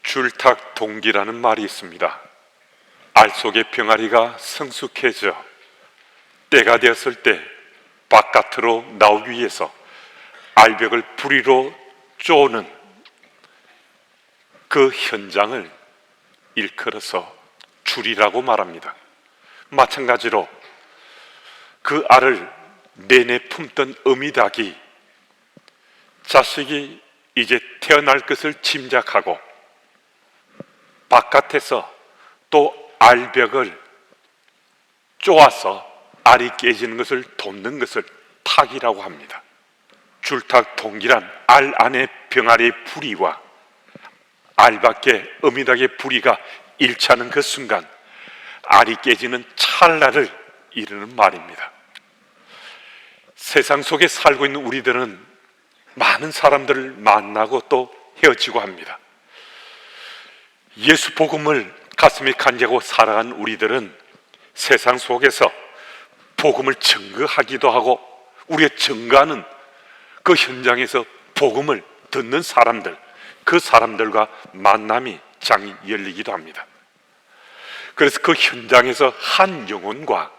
줄탁동기라는 말이 있습니다. 알 속의 병아리가 성숙해져 때가 되었을 때 바깥으로 나오기 위해서 알벽을 부리로 쪼는 그 현장을 일컬어서 줄이라고 말합니다. 마찬가지로 그 알을 내내 품던 어미닭이 자식이 이제 태어날 것을 짐작하고 바깥에서 또 알벽을 쪼아서 알이 깨지는 것을 돕는 것을 탁이라고 합니다. 줄탁 동기란 알 안에 병아리의 부리와 알 밖에 어미닭의 부리가 일치하는 그 순간 알이 깨지는 찰나를 이르는 말입니다. 세상 속에 살고 있는 우리들은 많은 사람들을 만나고 또 헤어지고 합니다. 예수 복음을 가슴에 간직하고 살아간 우리들은 세상 속에서 복음을 증거하기도 하고 우리의 증거하는 그 현장에서 복음을 듣는 사람들, 그 사람들과 만남이 장이 열리기도 합니다. 그래서 그 현장에서 한 영혼과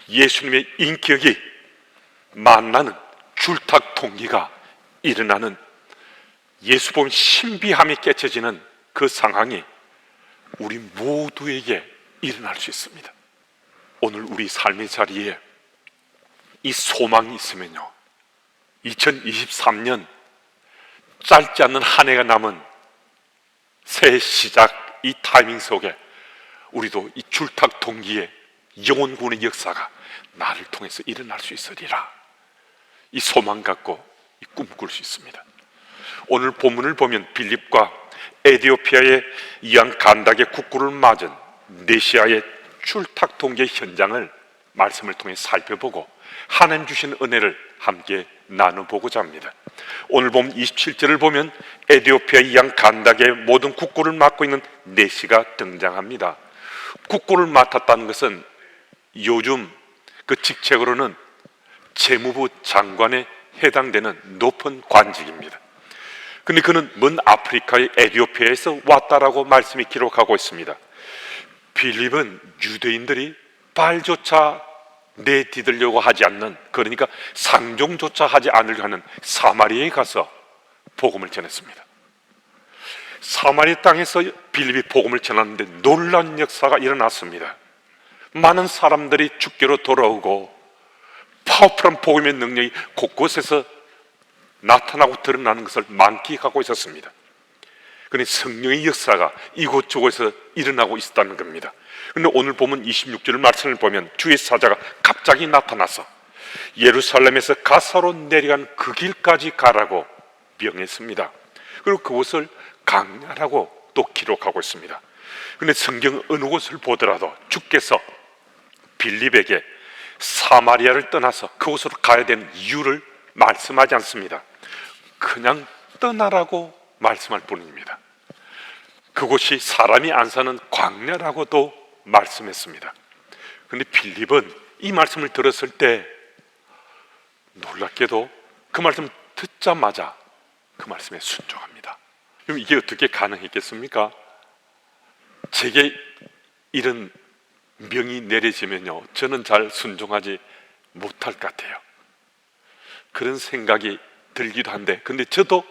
예수님의 인격이 만나는 줄탁 동기가 일어나는 예수 복음 신비함이 깨쳐지는 그 상황이 우리 모두에게 일어날 수 있습니다. 오늘 우리 삶의 자리에 이 소망이 있으면요, 2023년 짧지 않는 한 해가 남은 새해 시작 이 타이밍 속에 우리도 이 줄탁 동기의 영혼 구원의 역사가 나를 통해서 일어날 수 있으리라, 이 소망 갖고 이 꿈꿀 수 있습니다. 오늘 본문을 보면 빌립과 에디오피아의 이안 간닥의 국구를 맞은 네시아의 줄탁 동기의 현장을 말씀을 통해 살펴보고 하나님 주신 은혜를 함께 나눠보고자 합니다. 오늘 보면 27절을 보면 에디오피아 이안 간닥의 모든 국구를 맡고 있는 네시가 등장합니다. 국구를 맡았다는 것은 요즘 그 직책으로는 재무부 장관에 해당되는 높은 관직입니다. 근데 그는 먼 아프리카의 에디오피아에서 왔다라고 말씀이 기록하고 있습니다. 빌립은 유대인들이 발조차 내디들려고 하지 않는, 그러니까 상종조차 하지 않으려 하는 사마리아에 가서 복음을 전했습니다. 사마리아 땅에서 빌립이 복음을 전하는데 놀라운 역사가 일어났습니다. 많은 사람들이 주께로 돌아오고 파워풀한 복음의 능력이 곳곳에서 나타나고 드러나는 것을 만끽하고 있었습니다. 그런데 성령의 역사가 이곳저곳에서 일어나고 있었다는 겁니다. 그런데 오늘 보면 26절 말씀을 보면 주의 사자가 갑자기 나타나서 예루살렘에서 가사로 내려간 그 길까지 가라고 명했습니다. 그리고 그곳을 강야라고 또 기록하고 있습니다. 그런데 성경 어느 곳을 보더라도 주께서 빌립에게 사마리아를 떠나서 그곳으로 가야 되는 이유를 말씀하지 않습니다. 그냥 떠나라고 말씀할 뿐입니다. 그곳이 사람이 안 사는 광야라고도 말씀했습니다. 그런데 빌립은 이 말씀을 들었을 때 놀랍게도 그 말씀을 듣자마자 그 말씀에 순종합니다. 그럼 이게 어떻게 가능했겠습니까? 제게 이런 명이 내려지면요, 저는 잘 순종하지 못할 것 같아요. 그런 생각이 들기도 한데, 근데 저도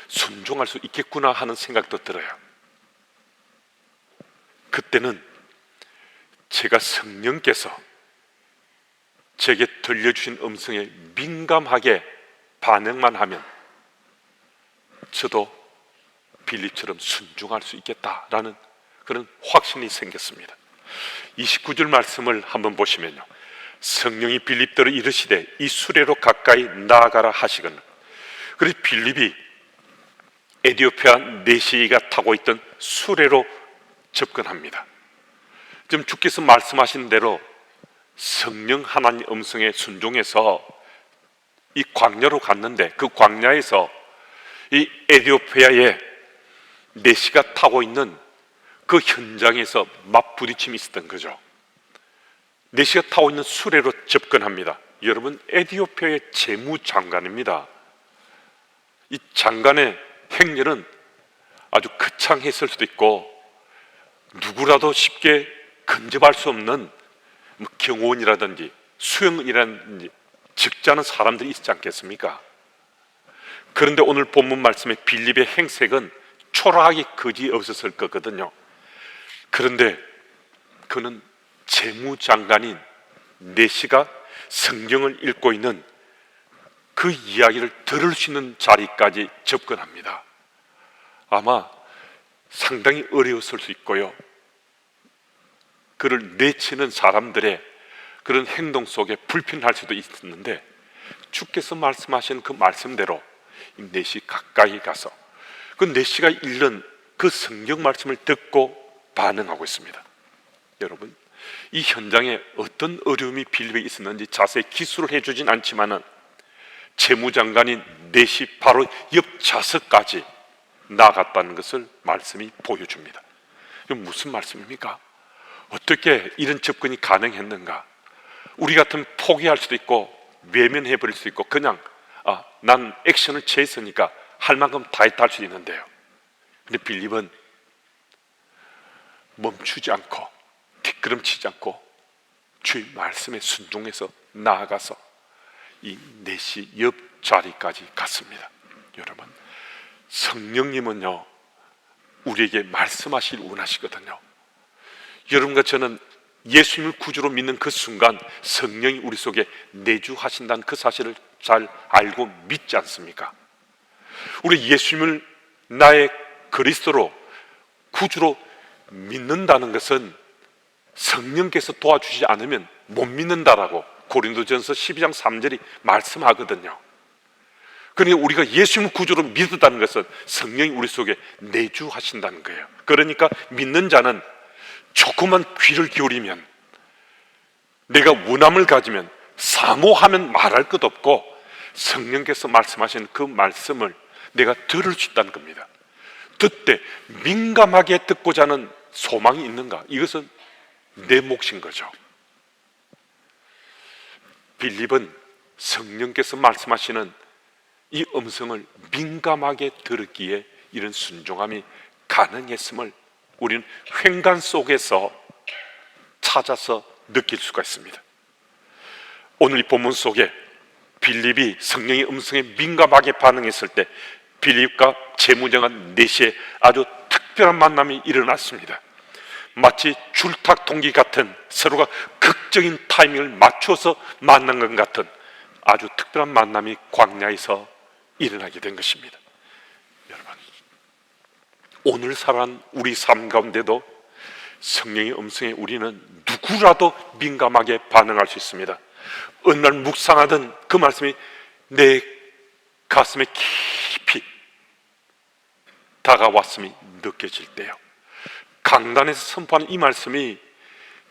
순종할 수 있겠구나 하는 생각도 들어요. 그때는 제가 성령께서 제게 들려주신 음성에 민감하게 반응만 하면 저도 빌립처럼 순종할 수 있겠다라는 그런 확신이 생겼습니다. 29절 말씀을 한번 보시면요, 성령이 빌립더러 이르시되 이 수레로 가까이 나아가라 하시거늘. 그래서 빌립이 에디오피아 네시가 타고 있던 수레로 접근합니다. 지금 주께서 말씀하신 대로 성령 하나님 음성에 순종해서 이 광야로 갔는데, 그 광야에서 이 에디오피아의 네시가 타고 있는 그 현장에서 맞부딪힘이 있었던 거죠. 네시가 타고 있는 수레로 접근합니다. 여러분, 에디오피아의 재무장관입니다. 이 장관의 행렬은 아주 거창했을 수도 있고 누구라도 쉽게 근접할 수 없는 경호원이라든지 수영이라든지 적지 않은 사람들이 있지 않겠습니까? 그런데 오늘 본문 말씀의 빌립의 행색은 초라하기 그지없었을 거거든요. 그런데 그는 재무장관인 내시가 성경을 읽고 있는 그 이야기를 들을 수 있는 자리까지 접근합니다. 아마 상당히 어려웠을 수 있고요, 그를 내치는 사람들의 그런 행동 속에 불편할 수도 있었는데 주께서 말씀하신 그 말씀대로 내시 가까이 가서 그 내시가 읽는 그 성경 말씀을 듣고 반응하고 있습니다. 여러분, 이 현장에 어떤 어려움이 빌립에 있었는지 자세히 기술을 해주진 않지만은 재무장관인 내시 바로 옆 좌석까지 나갔다는 것을 말씀이 보여줍니다. 이건 무슨 말씀입니까? 어떻게 이런 접근이 가능했는가? 우리 같으면 포기할 수도 있고 외면해 버릴 수도 있고 그냥 난 액션을 취했으니까 할 만큼 다 했다 할 수 있는데요, 근데 빌립은 멈추지 않고 뒷걸음치지 않고 주의 말씀에 순종해서 나아가서 이 내시 옆 자리까지 갔습니다. 여러분, 성령님은요 우리에게 말씀하시길 원하시거든요. 여러분과 저는 예수님을 구주로 믿는 그 순간 성령이 우리 속에 내주하신다는 그 사실을 잘 알고 믿지 않습니까? 우리 예수님을 나의 그리스도로 구주로 믿는다는 것은 성령께서 도와주지 않으면 못 믿는다라고 고린도전서 12장 3절이 말씀하거든요. 그러니까 우리가 예수님을 구주로 믿었다는 것은 성령이 우리 속에 내주하신다는 거예요. 그러니까 믿는 자는 조금만 귀를 기울이면, 내가 원함을 가지면, 사모하면 말할 것 없고 성령께서 말씀하시는 그 말씀을 내가 들을 수 있다는 겁니다. 듣되 민감하게 듣고자 하는 소망이 있는가? 이것은 내 몫인 거죠. 빌립은 성령께서 말씀하시는 이 음성을 민감하게 들었기에 이런 순종함이 가능했음을 우리는 횡간 속에서 찾아서 느낄 수가 있습니다. 오늘 이 본문 속에 빌립이 성령의 음성에 민감하게 반응했을 때 빌립과 재무장관 내시에 아주 특별한 만남이 일어났습니다. 마치 줄탁 동기 같은, 서로가 극적인 타이밍을 맞춰서 만난 것 같은 아주 특별한 만남이 광야에서 일어나게 된 것입니다. 여러분, 오늘 살아난 우리 삶 가운데도 성령의 음성에 우리는 누구라도 민감하게 반응할 수 있습니다. 어느 날 묵상하던 그 말씀이 내 가슴에 깊이 다가왔음이 느껴질 때요, 강단에서 선포하는 이 말씀이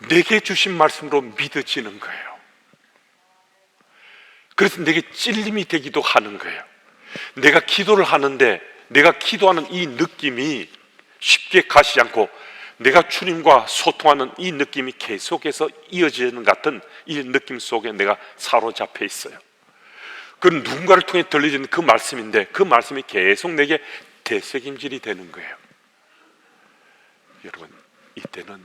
내게 주신 말씀으로 믿어지는 거예요. 그래서 내게 찔림이 되기도 하는 거예요. 내가 기도를 하는데 내가 기도하는 이 느낌이 쉽게 가시지 않고 내가 주님과 소통하는 이 느낌이 계속해서 이어지는 같은 이 느낌 속에 내가 사로잡혀 있어요. 그건 누군가를 통해 들려지는 그 말씀인데 그 말씀이 계속 내게 되새김질이 되는 거예요. 여러분, 이때는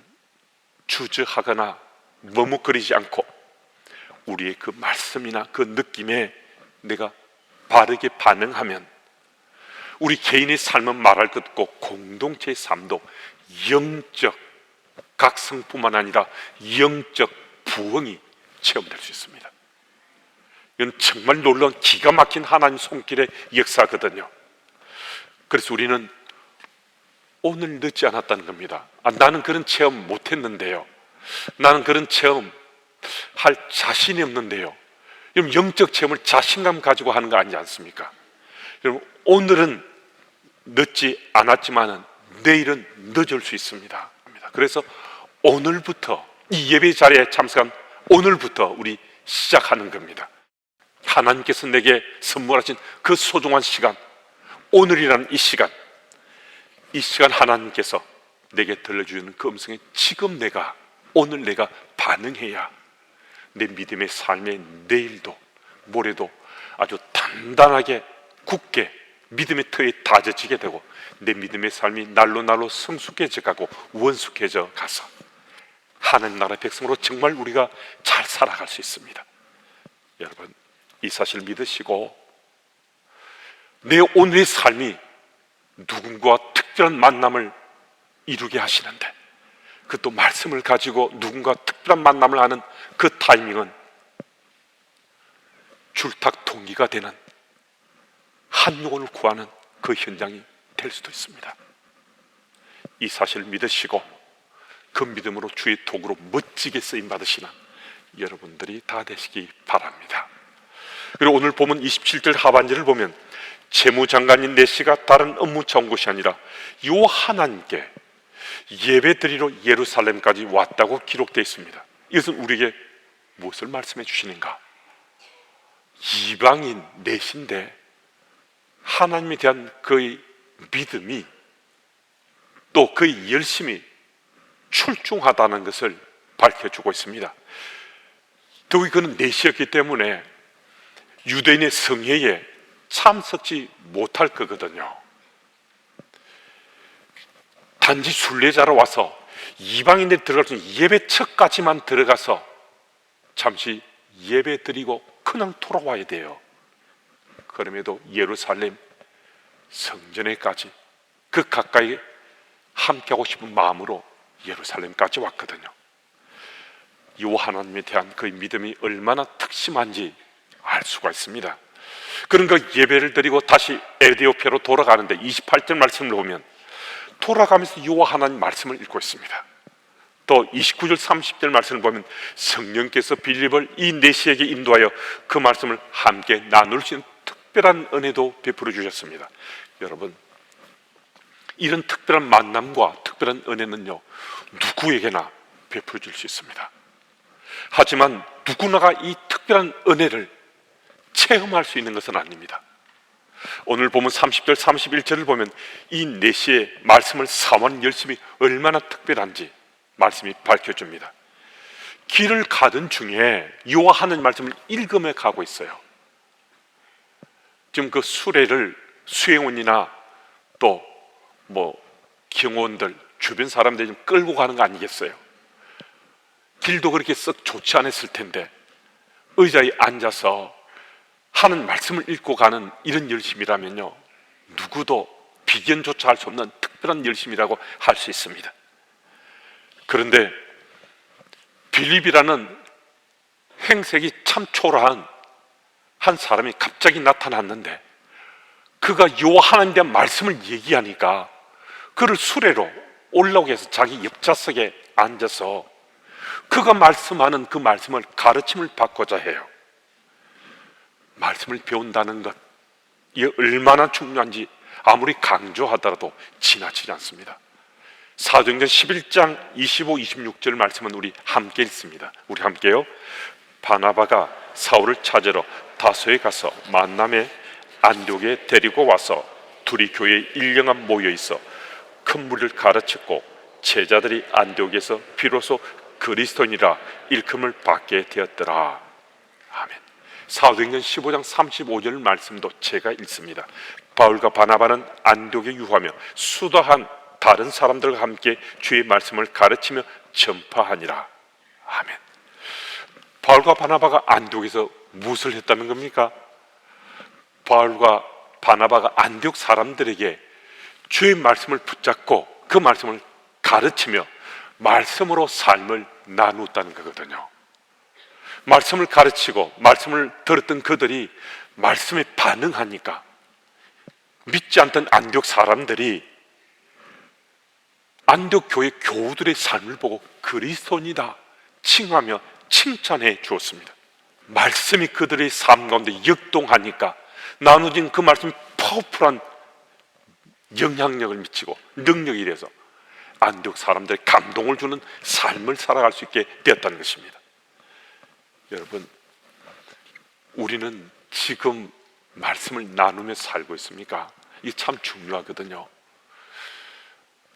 주저하거나 머뭇거리지 않고 우리의 그 말씀이나 그 느낌에 내가 바르게 반응하면 우리 개인의 삶은 말할 것 없고 공동체의 삶도 영적 각성뿐만 아니라 영적 부흥이 체험될 수 있습니다. 이건 정말 놀라운 기가 막힌 하나님 손길의 역사거든요. 그래서 우리는 오늘 늦지 않았다는 겁니다. 나는 그런 체험 못했는데요, 나는 그런 체험 할 자신이 없는데요. 여러분, 영적 체험을 자신감 가지고 하는 거 아니지 않습니까? 여러분, 오늘은 늦지 않았지만 내일은 늦을 수 있습니다. 그래서 오늘부터 이 예배 자리에 참석한 오늘부터 우리 시작하는 겁니다. 하나님께서 내게 선물하신 그 소중한 시간, 오늘이라는 이 시간 하나님께서 내게 들려주는 그 음성에 지금 내가, 오늘 내가 반응해야 내 믿음의 삶의 내일도 모레도 아주 단단하게 굳게 믿음의 터에 다져지게 되고 내 믿음의 삶이 날로 날로 성숙해져 가고 원숙해져 가서 하나님 나라의 백성으로 정말 우리가 잘 살아갈 수 있습니다. 여러분, 이 사실을 믿으시고 내 오늘의 삶이 누군가와 특별한 만남을 이루게 하시는데, 그것도 말씀을 가지고 누군가 특별한 만남을 하는 그 타이밍은 줄탁 동기가 되는 한 영혼을 구하는 그 현장이 될 수도 있습니다. 이 사실을 믿으시고 그 믿음으로 주의 도구로 멋지게 쓰임 받으시는 여러분들이 다 되시기 바랍니다. 그리고 오늘 보면 27절 하반절을 보면 재무장관인 네시가 다른 업무 차원 것이 아니라 요 하나님께 예배드리러 예루살렘까지 왔다고 기록되어 있습니다. 이것은 우리에게 무엇을 말씀해 주시는가? 이방인 넷인데 하나님에 대한 그의 믿음이 또 그의 열심이 출중하다는 것을 밝혀주고 있습니다. 더욱이 그는 넷이었기 때문에 유대인의 성회에 참석지 못할 거거든요. 단지 순례자로 와서 이방인들이 들어갈 수 있는 예배처까지만 들어가서 잠시 예배 드리고 그냥 돌아와야 돼요. 그럼에도 예루살렘 성전에까지 그 가까이 함께하고 싶은 마음으로 예루살렘까지 왔거든요. 이 하나님에 대한 그 믿음이 얼마나 특심한지 알 수가 있습니다. 그런 그 예배를 드리고 다시 에디오피아로 돌아가는데 28절 말씀을 보면 돌아가면서 이 하나님 말씀을 읽고 있습니다. 또 29절 30절 말씀을 보면 성령께서 빌립을 이 네시에게 인도하여 그 말씀을 함께 나눌 수 있는 특별한 은혜도 베풀어 주셨습니다. 여러분, 이런 특별한 만남과 특별한 은혜는요, 누구에게나 베풀어 줄 수 있습니다. 하지만 누구나가 이 특별한 은혜를 체험할 수 있는 것은 아닙니다. 오늘 보면 30절 31절을 보면 이 네시의 말씀을 사모하는 열심이 얼마나 특별한지 말씀이 밝혀줍니다. 길을 가던 중에 여호와 하나님 말씀을 읽으며 가고 있어요. 지금 그 수레를 수행원이나 또 경호원들 주변 사람들이 좀 끌고 가는 거 아니겠어요? 길도 그렇게 썩 좋지 않았을 텐데 의자에 앉아서 하는 말씀을 읽고 가는 이런 열심이라면요, 누구도 비견조차 할 수 없는 특별한 열심이라고 할 수 있습니다. 그런데 빌립이라는 행색이 참 초라한 한 사람이 갑자기 나타났는데 그가 여호와 하나님에 대한 말씀을 얘기하니까 그를 수레로 올라오게 해서 자기 옆좌석에 앉아서 그가 말씀하는 그 말씀을 가르침을 받고자 해요. 말씀을 배운다는 것, 이게 얼마나 중요한지 아무리 강조하더라도 지나치지 않습니다. 사도행전 11장 25, 26절 말씀은 우리 함께 읽습니다. 우리 함께요. 바나바가 사울을 찾으러 다소에 가서 만남에 안디옥에 데리고 와서 둘이 교회에 1년간 모여 있어 큰 무리를 가르쳤고 제자들이 안디옥에서 비로소 그리스도인이라 일컬음을 받게 되었더라. 아멘. 사도행전 15장 35절 말씀도 제가 읽습니다. 바울과 바나바는 안디옥에 유하며 수다한 다른 사람들과 함께 주의 말씀을 가르치며 전파하니라. 아멘. 바울과 바나바가 안디옥에서 무엇을 했다는 겁니까? 바울과 바나바가 안디옥 사람들에게 주의 말씀을 붙잡고 그 말씀을 가르치며 말씀으로 삶을 나누었다는 거거든요. 말씀을 가르치고 말씀을 들었던 그들이 말씀에 반응하니까 믿지 않던 안디옥 사람들이 안디옥 교회 교우들의 삶을 보고 그리스도인이다 칭하며 칭찬해 주었습니다. 말씀이 그들의 삶 가운데 역동하니까 나누어진 그 말씀이 파워풀한 영향력을 미치고 능력이 돼서 안디옥 사람들의 감동을 주는 삶을 살아갈 수 있게 되었다는 것입니다. 여러분, 우리는 지금 말씀을 나누며 살고 있습니까? 이게 참 중요하거든요.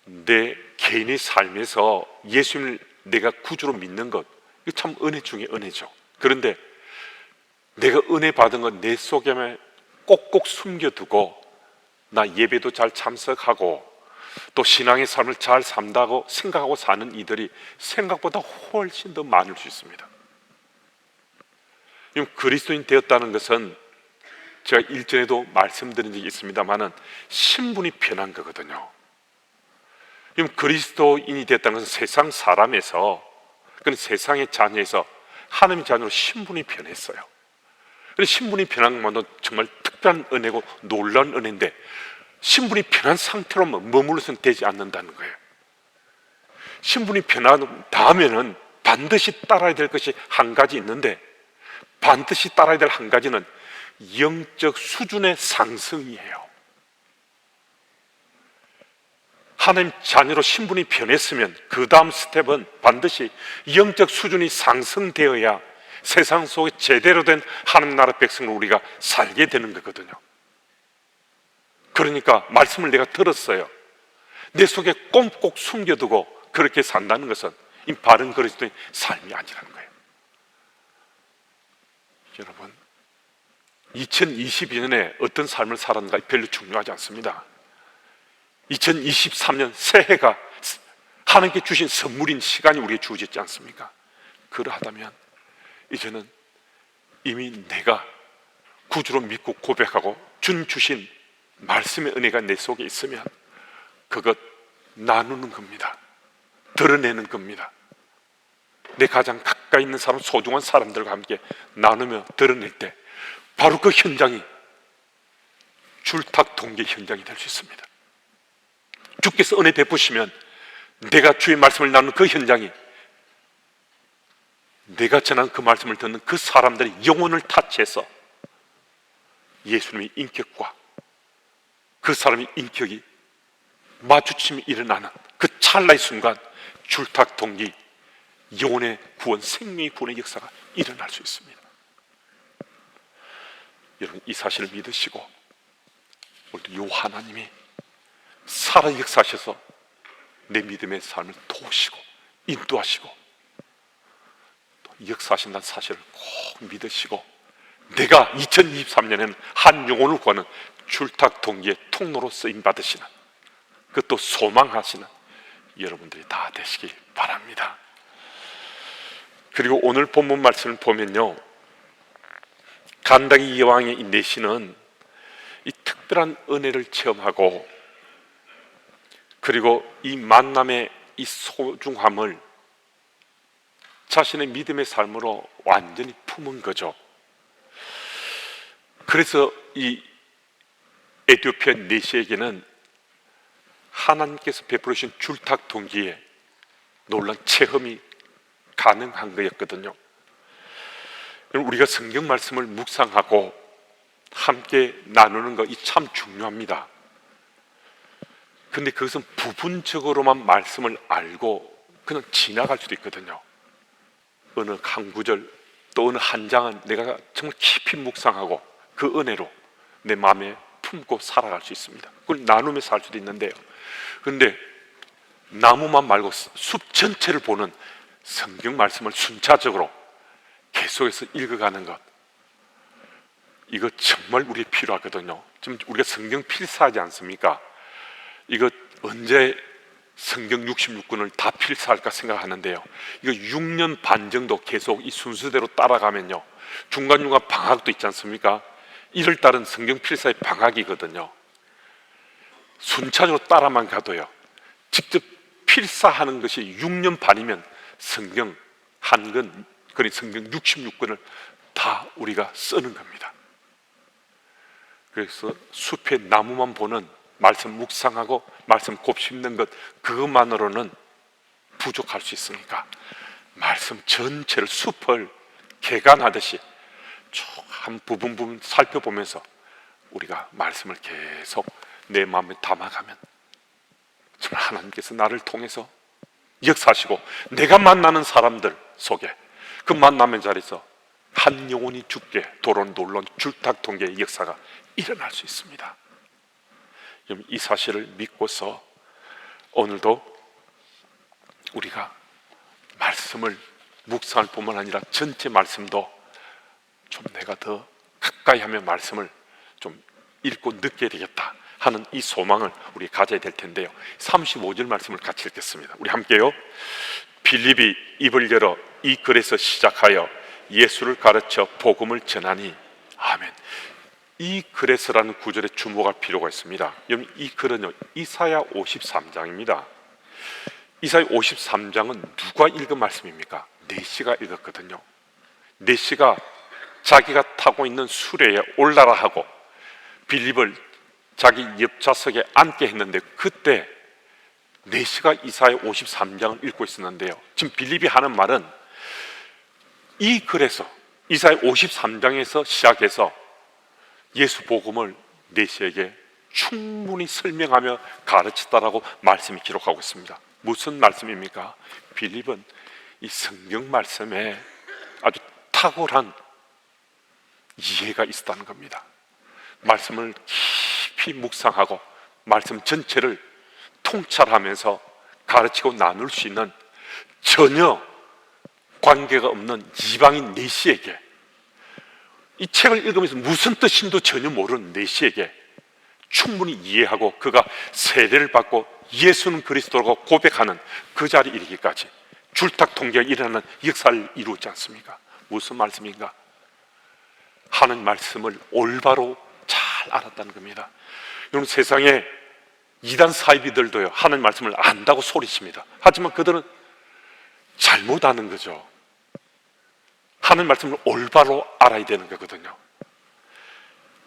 내 개인의 삶에서 예수님을 내가 구주로 믿는 것, 이거 참 은혜 중에 은혜죠. 그런데 내가 은혜 받은 건 내 속에 꼭꼭 숨겨두고 나 예배도 잘 참석하고 또 신앙의 삶을 잘 산다고 생각하고 사는 이들이 생각보다 훨씬 더 많을 수 있습니다. 그리스도인 되었다는 것은 제가 일전에도 말씀드린 적이 있습니다만은 신분이 변한 거거든요. 그리스도인이 됐다는 것은 세상 사람에서, 그런 세상의 자녀에서 하나님의 자녀로 신분이 변했어요. 신분이 변한 것만도 정말 특별한 은혜고 놀라운 은혜인데, 신분이 변한 상태로만 머물러서는 되지 않는다는 거예요. 신분이 변한 다음에는 반드시 따라야 될 것이 한 가지 있는데, 반드시 따라야 될 한 가지는 영적 수준의 상승이에요. 하나님 자녀로 신분이 변했으면 그 다음 스텝은 반드시 영적 수준이 상승되어야 세상 속에 제대로 된 하나님 나라 백성으로 우리가 살게 되는 거거든요. 그러니까 말씀을 내가 들었어요. 내 속에 꼼꼭 숨겨두고 그렇게 산다는 것은 이 바른 그리스도의 삶이 아니라는 거예요. 여러분, 2022년에 어떤 삶을 살았는가 별로 중요하지 않습니다. 2023년 새해가 하나님께 주신 선물인 시간이 우리에게 주어졌지 않습니까? 그러하다면 이제는 이미 내가 구주로 믿고 고백하고 주신 말씀의 은혜가 내 속에 있으면 그것 나누는 겁니다. 드러내는 겁니다. 내 가장 가까이 있는 사람, 소중한 사람들과 함께 나누며 드러낼 때 바로 그 현장이 줄탁 동기 현장이 될 수 있습니다. 주께서 은혜 베푸시면 내가 주의 말씀을 나누는 그 현장이 내가 전한 그 말씀을 듣는 그 사람들의 영혼을 타치해서 예수님의 인격과 그 사람의 인격이 마주침이 일어나는 그 찰나의 순간 줄탁 동기 영혼의 구원, 생명의 구원의 역사가 일어날 수 있습니다. 여러분, 이 사실을 믿으시고 오늘도 요 하나님이 살아 역사하셔서 내 믿음의 삶을 도우시고 인도하시고 또 역사하신다는 사실을 꼭 믿으시고 내가 2023년에는 한 영혼을 구하는 줄탁 동기의 통로로 쓰임받으시는, 그것도 소망하시는 여러분들이 다 되시기 바랍니다. 그리고 오늘 본문 말씀을 보면요, 간당이 여왕의 이 내시는 이 특별한 은혜를 체험하고 그리고 이 만남의 이 소중함을 자신의 믿음의 삶으로 완전히 품은 거죠. 그래서 이 에티오피아 내시에게는 하나님께서 베풀으신 줄탁 동기에 놀라운 체험이 가능한 거였거든요. 우리가 성경 말씀을 묵상하고 함께 나누는 거 이 참 중요합니다. 근데 그것은 부분적으로만 말씀을 알고 그냥 지나갈 수도 있거든요. 어느 한 구절 또 어느 한 장은 내가 정말 깊이 묵상하고 그 은혜로 내 마음에 품고 살아갈 수 있습니다. 그걸 나누며 살 수도 있는데요, 그런데 나무만 말고 숲 전체를 보는 성경 말씀을 순차적으로 계속해서 읽어가는 것, 이거 정말 우리에 필요하거든요. 지금 우리가 성경 필사하지 않습니까? 이거 언제 성경 66권을 다 필사할까 생각하는데요, 이거 6년 반 정도 계속 이 순서대로 따라가면요, 중간중간 방학도 있지 않습니까? 1월 달은 성경 필사의 방학이거든요. 순차적으로 따라만 가도요, 직접 필사하는 것이 6년 반이면 성경 한 권, 그러니 성경 66권을 다 우리가 쓰는 겁니다. 그래서 숲의 나무만 보는 말씀 묵상하고 말씀 곱씹는 것, 그것만으로는 부족할 수 있으니까 말씀 전체를, 숲을 개간하듯이 쭉 한 부분 살펴보면서 우리가 말씀을 계속 내 마음에 담아가면 정말 하나님께서 나를 통해서 역사하시고 내가 만나는 사람들 속에 그 만남의 자리에서 한 영혼이 죽게 도론 놀론 줄탁 동기의 역사가 일어날 수 있습니다. 이 사실을 믿고서 오늘도 우리가 말씀을 묵상할 뿐만 아니라 전체 말씀도 좀 내가 더 가까이 하며 말씀을 좀 읽고 느껴야 되겠다 하는 이 소망을 우리 가져야 될 텐데요. 35절 말씀을 같이 읽겠습니다. 우리 함께요. 빌립이 입을 열어 이 글에서 시작하여 예수를 가르쳐 복음을 전하니. 아멘. 이 글에서라는 구절에 주목할 필요가 있습니다. 여러분, 이 글은요 이사야 53장입니다. 이사야 53장은 누가 읽은 말씀입니까? 내시가 읽었거든요. 내시가 자기가 타고 있는 수레에 올라라 하고 빌립을 자기 옆좌석에 앉게 했는데, 그때 내시가 이사야 53장을 읽고 있었는데요. 지금 빌립이 하는 말은 이 글에서 이사야 53장에서 시작해서 예수 복음을 내시에게 충분히 설명하며 가르쳤다라고 말씀이 기록하고 있습니다. 무슨 말씀입니까? 빌립은 이 성경 말씀에 아주 탁월한 이해가 있었다는 겁니다. 말씀을 깊이 묵상하고 말씀 전체를 통찰하면서 가르치고 나눌 수 있는 전혀 관계가 없는 이방인 내시에게, 이 책을 읽으면서 무슨 뜻인도 전혀 모르는 내시에게 충분히 이해하고 그가 세례를 받고 예수는 그리스도라고 고백하는 그 자리에 이르기까지 줄탁통계가 일어나는 역사를 이루었지 않습니까? 무슨 말씀인가? 하는 말씀을 올바로 잘 알았다는 겁니다. 여러분, 세상에 이단 사이비들도요 하는 말씀을 안다고 소리칩니다. 하지만 그들은 잘못 아는 거죠. 하는 말씀을 올바로 알아야 되는 거거든요.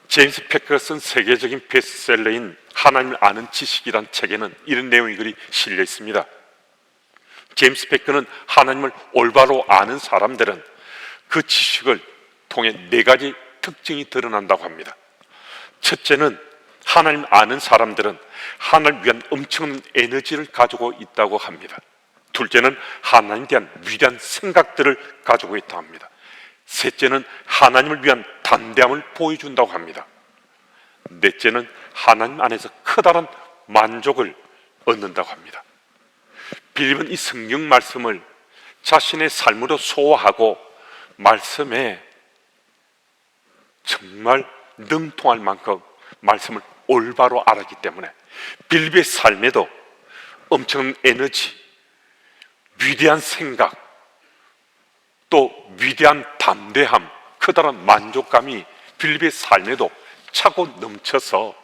제임스 패커가 쓴 세계적인 베스트셀러인 하나님을 아는 지식이란 책에는 이런 내용이 실려 있습니다. 제임스 패커는 하나님을 올바로 아는 사람들은 그 지식을 통해 4가지 특징이 드러난다고 합니다. 첫째는 하나님 아는 사람들은 하나님을 위한 엄청난 에너지를 가지고 있다고 합니다. 둘째는 하나님에 대한 위대한 생각들을 가지고 있다고 합니다. 셋째는 하나님을 위한 담대함을 보여준다고 합니다. 넷째는 하나님 안에서 커다란 만족을 얻는다고 합니다. 빌립은 이 성경 말씀을 자신의 삶으로 소화하고 말씀에 정말 능통할 만큼 말씀을 올바로 알았기 때문에 빌립의 삶에도 엄청난 에너지, 위대한 생각, 또 위대한 담대함, 커다란 만족감이 빌립의 삶에도 차고 넘쳐서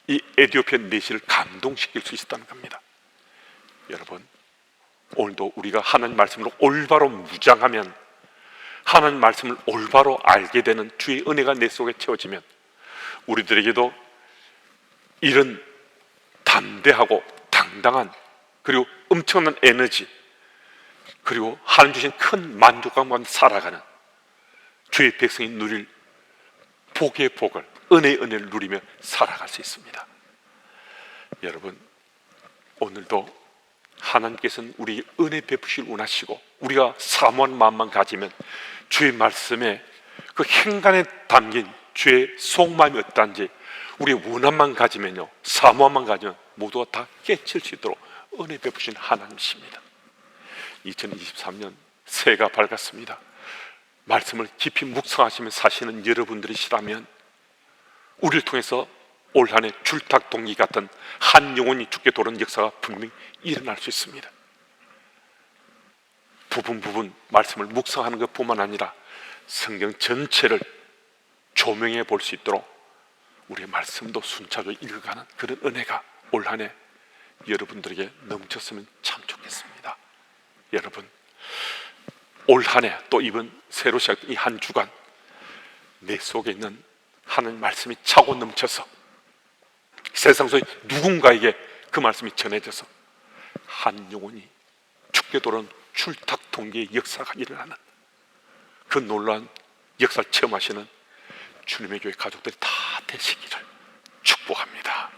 이 에티오피아 내시를 감동시킬 수 있었다는 겁니다. 여러분, 오늘도 우리가 하나님 말씀으로 올바로 무장하면, 하나님 말씀을 올바로 알게 되는 주의 은혜가 내 속에 채워지면 우리들에게도 이런 담대하고 당당한, 그리고 엄청난 에너지, 그리고 하나님 주신 큰 만족감과 살아가는 주의 백성이 누릴 복의 복을, 은혜의 은혜를 누리며 살아갈 수 있습니다. 여러분, 오늘도 하나님께서는 우리 은혜 베푸실 원하시고, 우리가 사모한 마음만 가지면 주의 말씀에 그 행간에 담긴 주의 속마음이 어떠한지 우리의 원함만 가지면요, 사모함만 가지면 모두가 다 깨칠 수 있도록 은혜 베푸신 하나님이십니다. 2023년 새해가 밝았습니다. 말씀을 깊이 묵상하시며 사시는 여러분들이시라면 우리를 통해서 올 한해 줄탁동기 같은 한 영혼이 죽게 도는 역사가 분명히 일어날 수 있습니다. 부분 말씀을 묵상하는 것뿐만 아니라 성경 전체를 조명해 볼 수 있도록 우리의 말씀도 순차적으로 읽어가는 그런 은혜가 올 한해 여러분들에게 넘쳤으면 참 좋겠습니다. 여러분, 올 한해 또 이번 새로 시작된 이 한 주간 내 속에 있는 하나님 말씀이 차고 넘쳐서 세상 속에 누군가에게 그 말씀이 전해져서 한 영혼이 죽게 도는 출탁통기의 역사가 일어나는 그 놀라운 역사를 체험하시는 주님의 교회 가족들이 다 되시기를 축복합니다.